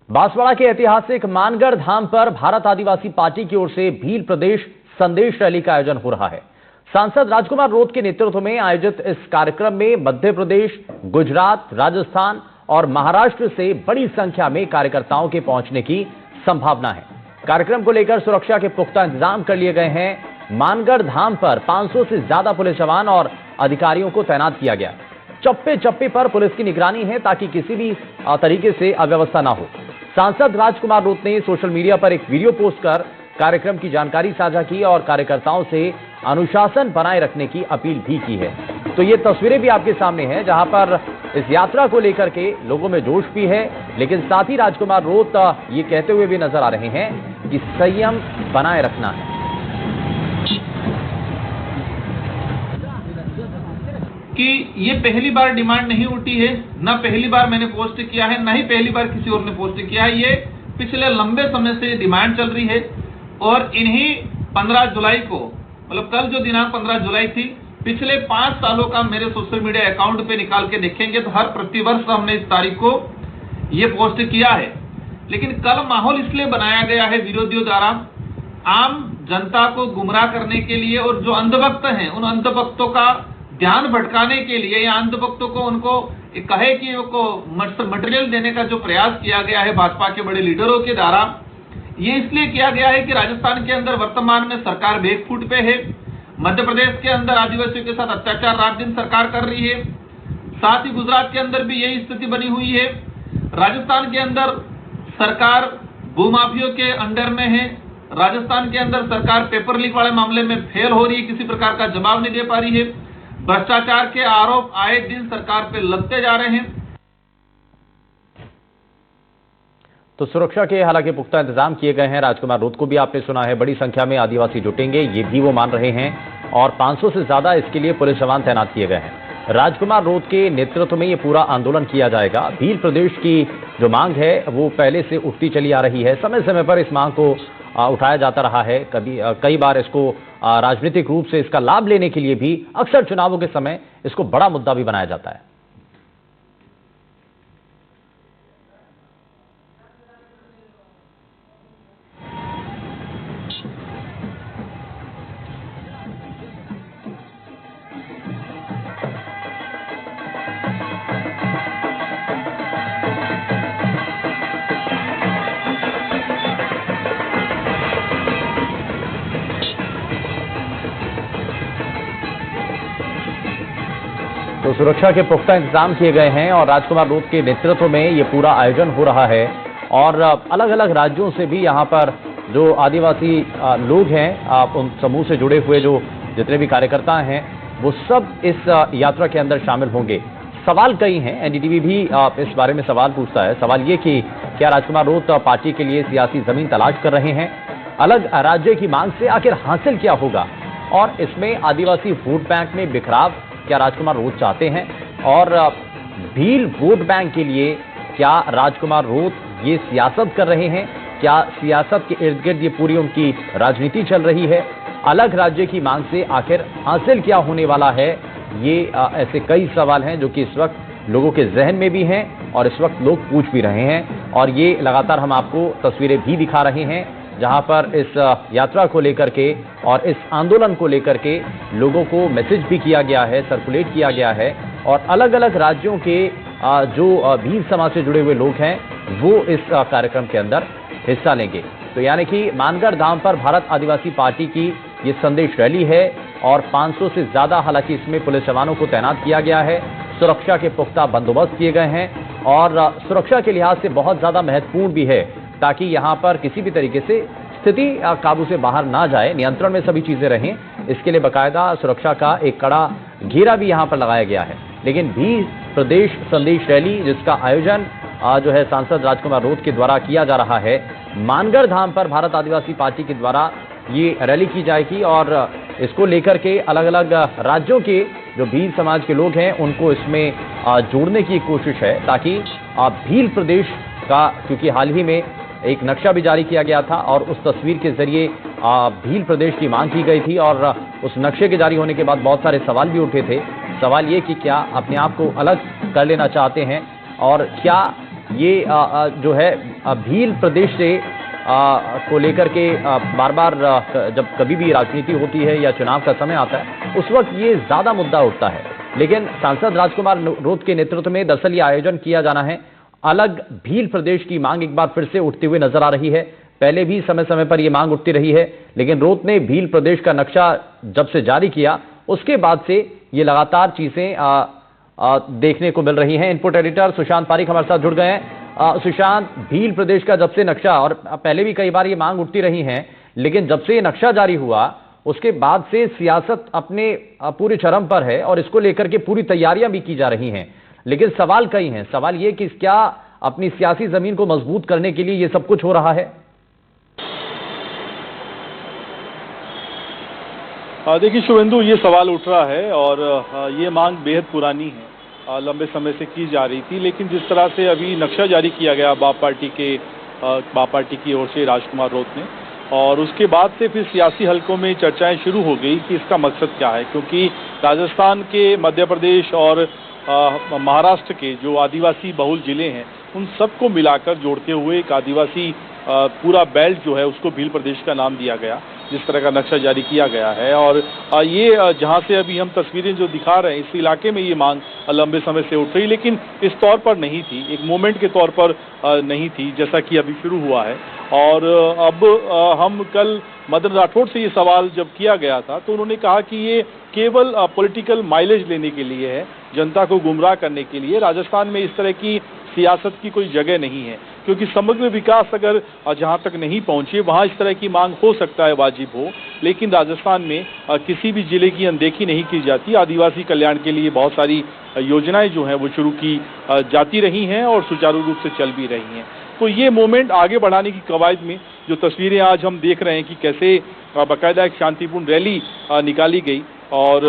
बांसवाड़ा के ऐतिहासिक मानगढ़ धाम पर भारत आदिवासी पार्टी की ओर से भील प्रदेश संदेश रैली का आयोजन हो रहा है। सांसद राजकुमार रोत के नेतृत्व में आयोजित इस कार्यक्रम में मध्य प्रदेश, गुजरात, राजस्थान और महाराष्ट्र से बड़ी संख्या में कार्यकर्ताओं के पहुंचने की संभावना है। कार्यक्रम को लेकर सुरक्षा के पुख्ता इंतजाम कर लिए गए हैं। मानगढ़ धाम पर 500 से ज्यादा पुलिस जवान और अधिकारियों को तैनात किया गया। चप्पे चप्पे पर पुलिस की निगरानी है ताकि किसी भी तरीके से अव्यवस्था ना हो। सांसद राजकुमार रोत ने सोशल मीडिया पर एक वीडियो पोस्ट कर कार्यक्रम की जानकारी साझा की और कार्यकर्ताओं से अनुशासन बनाए रखने की अपील भी की है। तो ये तस्वीरें भी आपके सामने हैं जहां पर इस यात्रा को लेकर के लोगों में जोश भी है, लेकिन साथ ही राजकुमार रोत ये कहते हुए भी नजर आ रहे हैं कि संयम बनाए रखना है। कि ये पहली बार डिमांड नहीं उठी है, ना पहली बार मैंने पोस्ट किया है, ना ही पहली बार किसी और ने पोस्ट किया है। ये पिछले लंबे समय से ये डिमांड चल रही है और इन्हीं 15 जुलाई को, मतलब कल जो दिनांक 15 जुलाई थी, पिछले 5 सालों का मेरे सोशल मीडिया अकाउंट पे निकाल के देखेंगे तो हर प्रतिवर्ष हमने इस तारीख को ये पोस्ट किया है। लेकिन कल माहौल इसलिए बनाया गया है विरोधियों द्वारा आम जनता को गुमराह करने के लिए, और जो अंधभक्त हैं उन अंधभक्तों का ध्यान भटकाने के लिए या अंधभक्तों को उनको कहे कि उनको मटेरियल देने का जो प्रयास किया गया है भाजपा के बड़े लीडरों के द्वारा, ये इसलिए किया गया है कि राजस्थान के अंदर वर्तमान में सरकार बैकफुट पे है। मध्य प्रदेश के अंदर आदिवासियों के साथ अत्याचार रात दिन सरकार कर रही है। साथ ही गुजरात के अंदर भी यही स्थिति बनी हुई है। राजस्थान के अंदर सरकार भूमाफियों के अंडर में है। राजस्थान के अंदर सरकार पेपर लीक वाले मामले में फेल हो रही है, किसी प्रकार का जवाब नहीं दे पा रही है। भ्रष्टाचार के आरोप आए दिन सरकार पे लगते जा रहे हैं। तो सुरक्षा के हालांकि पुख्ता इंतजाम किए गए हैं। राजकुमार रोत को भी आपने सुना है, बड़ी संख्या में आदिवासी जुटेंगे, ये भी वो मान रहे हैं और 500 से ज्यादा इसके लिए पुलिस जवान तैनात किए गए हैं। राजकुमार रोत के नेतृत्व में ये पूरा आंदोलन किया जाएगा। भील प्रदेश की जो मांग है वो पहले से उठती चली आ रही है। समय समय पर इस मांग को उठाया जाता रहा है। कई बार इसको राजनीतिक रूप से इसका लाभ लेने के लिए भी अक्सर चुनावों के समय इसको बड़ा मुद्दा भी बनाया जाता है। तो सुरक्षा के पुख्ता इंतजाम किए गए हैं और राजकुमार रोत के नेतृत्व में ये पूरा आयोजन हो रहा है। और अलग अलग राज्यों से भी यहाँ पर जो आदिवासी लोग हैं, उन समूह से जुड़े हुए जो जितने भी कार्यकर्ता हैं, वो सब इस यात्रा के अंदर शामिल होंगे। सवाल कई हैं, एनडीटीवी भी इस बारे में सवाल पूछता है। सवाल ये कि क्या राजकुमार रोत पार्टी के लिए सियासी जमीन तलाश कर रहे हैं? अलग राज्य की मांग से आखिर हासिल क्या होगा? और इसमें आदिवासी वोट बैंक में बिखराव क्या राजकुमार रोत चाहते हैं? और भील वोट बैंक के लिए क्या राजकुमार रोत ये सियासत कर रहे हैं? क्या सियासत के इर्द गिर्द ये पूरी उनकी राजनीति चल रही है? अलग राज्य की मांग से आखिर हासिल क्या होने वाला है? ये ऐसे कई सवाल हैं जो कि इस वक्त लोगों के जहन में भी हैं और इस वक्त लोग पूछ भी रहे हैं। और ये लगातार हम आपको तस्वीरें भी दिखा रहे हैं जहां पर इस यात्रा को लेकर के और इस आंदोलन को लेकर के लोगों को मैसेज भी किया गया है, सर्कुलेट किया गया है। और अलग अलग राज्यों के जो भील समाज से जुड़े हुए लोग हैं वो इस कार्यक्रम के अंदर हिस्सा लेंगे। तो यानी कि मानगढ़ धाम पर भारत आदिवासी पार्टी की ये संदेश रैली है और 500 से ज्यादा हालांकि इसमें पुलिस जवानों को तैनात किया गया है। सुरक्षा के पुख्ता बंदोबस्त किए गए हैं और सुरक्षा के लिहाज से बहुत ज्यादा महत्वपूर्ण भी है ताकि यहां पर किसी भी तरीके से स्थिति काबू से बाहर ना जाए, नियंत्रण में सभी चीजें रहें। इसके लिए बाकायदा सुरक्षा का एक कड़ा घेरा भी यहां पर लगाया गया है। लेकिन भील प्रदेश संदेश रैली जिसका आयोजन जो है सांसद राजकुमार रोत के द्वारा किया जा रहा है, मानगढ़ धाम पर भारत आदिवासी पार्टी के द्वारा ये रैली की जाएगी और इसको लेकर के अलग अलग राज्यों के जो भील समाज के लोग हैं उनको इसमें जोड़ने की कोशिश है ताकि भील प्रदेश का, क्योंकि हाल ही में एक नक्शा भी जारी किया गया था और उस तस्वीर के जरिए भील प्रदेश की मांग की गई थी और उस नक्शे के जारी होने के बाद बहुत सारे सवाल भी उठे थे। सवाल ये कि क्या अपने आप को अलग कर लेना चाहते हैं और क्या ये जो है भील प्रदेश से को लेकर के बार बार जब कभी भी राजनीति होती है या चुनाव का समय आता है उस वक्त ये ज्यादा मुद्दा उठता है। लेकिन सांसद राजकुमार रोत के नेतृत्व में दरअसल ये आयोजन किया जाना है। अलग भील प्रदेश की मांग एक बार फिर से उठती हुई नजर आ रही है। पहले भी समय समय पर यह मांग उठती रही है, लेकिन रोत ने भील प्रदेश का नक्शा जब से जारी किया उसके बाद से ये लगातार चीजें देखने को मिल रही हैं। इनपुट एडिटर सुशांत पारिक हमारे साथ जुड़ गए हैं। सुशांत, भील प्रदेश का जब से नक्शा, और पहले भी कई बार ये मांग उठती रही है, लेकिन जब से ये नक्शा जारी हुआ उसके बाद से सियासत अपने पूरे चरम पर है और इसको लेकर के पूरी तैयारियां भी की जा रही हैं। लेकिन सवाल कई हैं। सवाल ये कि क्या अपनी सियासी जमीन को मजबूत करने के लिए ये सब कुछ हो रहा है? देखिए शुभेंदु, ये सवाल उठ रहा है और ये मांग बेहद पुरानी है, लंबे समय से की जा रही थी। लेकिन जिस तरह से अभी नक्शा जारी किया गया बाप पार्टी की ओर से राजकुमार रोत ने, और उसके बाद से फिर सियासी हलकों में चर्चाएं शुरू हो गई कि इसका मकसद क्या है, क्योंकि राजस्थान के, मध्य प्रदेश और महाराष्ट्र के जो आदिवासी बहुल जिले हैं उन सबको मिलाकर जोड़ते हुए एक आदिवासी पूरा बेल्ट जो है उसको भील प्रदेश का नाम दिया गया, जिस तरह का नक्शा जारी किया गया है। और ये जहां से अभी हम तस्वीरें जो दिखा रहे हैं, इस इलाके में ये मांग लंबे समय से उठ रही, लेकिन इस तौर पर नहीं थी, एक मूवमेंट के तौर पर नहीं थी, जैसा कि अभी शुरू हुआ है। और अब हम कल मदन राठौड़ से ये सवाल जब किया गया था तो उन्होंने कहा कि ये केवल पॉलिटिकल माइलेज लेने के लिए है, जनता को गुमराह करने के लिए। राजस्थान में इस तरह की सियासत की कोई जगह नहीं है, क्योंकि समग्र विकास अगर जहां तक नहीं पहुंचे वहां इस तरह की मांग हो सकता है, वाजिब हो, लेकिन राजस्थान में किसी भी जिले की अनदेखी नहीं की जाती। आदिवासी कल्याण के लिए बहुत सारी योजनाएं जो हैं वो शुरू की जाती रही हैं और सुचारू रूप से चल भी रही हैं। तो ये मूवमेंट आगे बढ़ाने की कवायद में जो तस्वीरें आज हम देख रहे हैं कि कैसे बाकायदा एक शांतिपूर्ण रैली निकाली गई और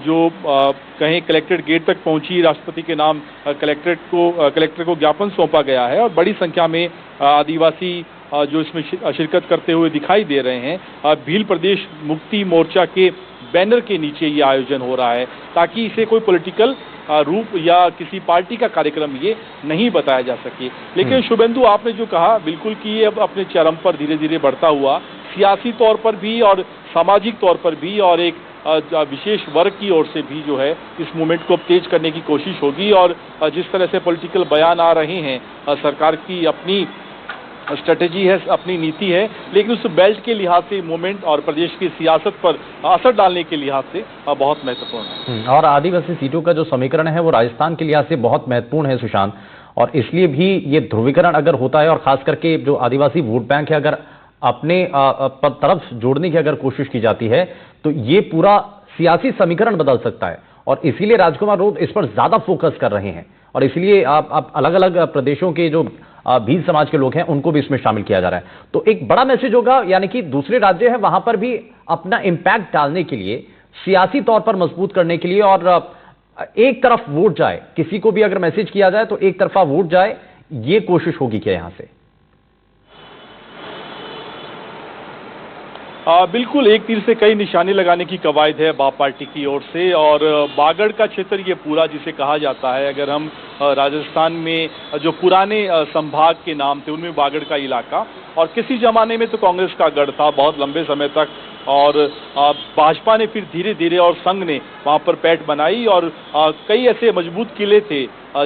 जो कहीं कलेक्ट्रेट गेट तक पहुंची, राष्ट्रपति के नाम कलेक्टर को ज्ञापन सौंपा गया है और बड़ी संख्या में आदिवासी जो इसमें शिरकत करते हुए दिखाई दे रहे हैं। भील प्रदेश मुक्ति मोर्चा के बैनर के नीचे ये आयोजन हो रहा है, ताकि इसे कोई पॉलिटिकल रूप या किसी पार्टी का कार्यक्रम ये नहीं बताया जा सके। लेकिन शुभेंदु, आपने जो कहा बिल्कुल कि ये अब अपने चरम पर धीरे धीरे बढ़ता हुआ, सियासी तौर पर भी और सामाजिक तौर पर भी और एक विशेष वर्ग की ओर से भी जो है इस मूवमेंट को तेज करने की कोशिश होगी। और जिस तरह से पॉलिटिकल बयान आ रहे हैं, सरकार की अपनी स्ट्रेटेजी है, अपनी नीति है, लेकिन उस बेल्ट के लिहाज से मूवमेंट और प्रदेश की सियासत पर असर डालने के लिहाज से बहुत महत्वपूर्ण है। और आदिवासी सीटों का जो समीकरण है वो राजस्थान के लिहाज से बहुत महत्वपूर्ण है सुशांत, और इसलिए भी ये ध्रुवीकरण अगर होता है और खास करके जो आदिवासी वोट बैंक है अगर अपने तरफ जोड़ने की अगर कोशिश की जाती है तो ये पूरा सियासी समीकरण बदल सकता है। और इसीलिए राजकुमार रोत इस पर ज्यादा फोकस कर रहे हैं और इसलिए आप अलग अलग प्रदेशों के जो भील समाज के लोग हैं उनको भी इसमें शामिल किया जा रहा है। तो एक बड़ा मैसेज होगा, यानी कि दूसरे राज्य हैं वहां पर भी अपना इंपैक्ट डालने के लिए, सियासी तौर पर मजबूत करने के लिए, और एक तरफ वोट जाए, किसी को भी अगर मैसेज किया जाए तो एक तरफा वोट जाए, ये कोशिश होगी क्या यहां से? बिल्कुल, एक तीर से कई निशाने लगाने की कवायद है बाप पार्टी की ओर से। और बागड़ का क्षेत्र ये पूरा जिसे कहा जाता है, अगर हम राजस्थान में जो पुराने संभाग के नाम थे उनमें बागड़ का इलाका, और किसी जमाने में तो कांग्रेस का गढ़ था बहुत लंबे समय तक, और भाजपा ने फिर धीरे धीरे और संघ ने वहां पर पैठ बनाई और कई ऐसे मजबूत किले थे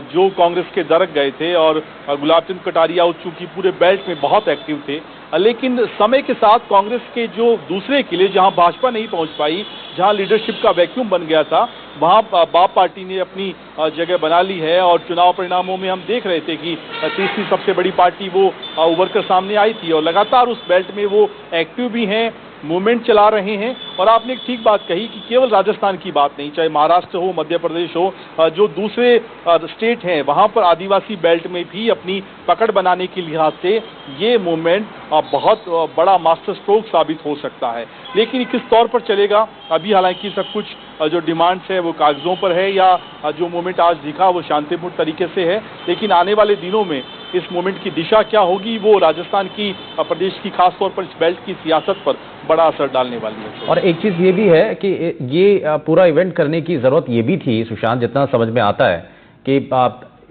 जो कांग्रेस के दरक गए थे। और गुलाब चंद कटारिया चूंकि पूरे बेल्ट में बहुत एक्टिव थे, लेकिन समय के साथ कांग्रेस के जो दूसरे किले जहां भाजपा नहीं पहुंच पाई, जहां लीडरशिप का वैक्यूम बन गया था, वहां बाप पार्टी ने अपनी जगह बना ली है। और चुनाव परिणामों में हम देख रहे थे कि तीसरी सबसे बड़ी पार्टी वो उभर कर सामने आई थी और लगातार उस बेल्ट में वो एक्टिव भी हैं, मूवमेंट चला रहे हैं। और आपने एक ठीक बात कही कि केवल राजस्थान की बात नहीं, चाहे महाराष्ट्र हो, मध्य प्रदेश हो, जो दूसरे स्टेट हैं वहां पर आदिवासी बेल्ट में भी अपनी पकड़ बनाने के लिहाज से ये मूवमेंट बहुत बड़ा मास्टर स्ट्रोक साबित हो सकता है। लेकिन किस तौर पर चलेगा अभी, हालांकि सब कुछ जो डिमांड्स है वो कागजों पर है, या जो मूवमेंट आज दिखा वो शांतिपूर्ण तरीके से है, लेकिन आने वाले दिनों में इस मूवमेंट की दिशा क्या होगी वो राजस्थान की, प्रदेश की, खासतौर पर इस बेल्ट की सियासत पर बड़ा असर डालने वाली है। और एक चीज ये भी है कि ये पूरा इवेंट करने की जरूरत ये भी थी सुशांत, जितना समझ में आता है कि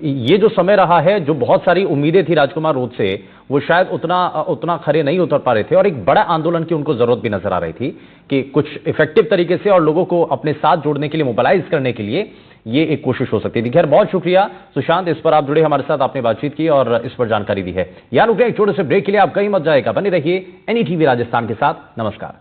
ये जो समय रहा है, जो बहुत सारी उम्मीदें थी राजकुमार रोध से, वो शायद उतना खरे नहीं उतर पा रहे थे और एक बड़ा आंदोलन की उनको जरूरत भी नजर आ रही थी कि कुछ इफेक्टिव तरीके से और लोगों को अपने साथ जोड़ने के लिए, मोबिलाइज करने के लिए ये एक कोशिश हो सकती थी। खैर, बहुत शुक्रिया सुशांत, इस पर आप जुड़े हमारे साथ, आपने बातचीत की और इस पर जानकारी दी है। यार रुक गए एक छोटे से ब्रेक के लिए, आप कहीं मत जाएगा, बने रहिए NETV राजस्थान के साथ। नमस्कार।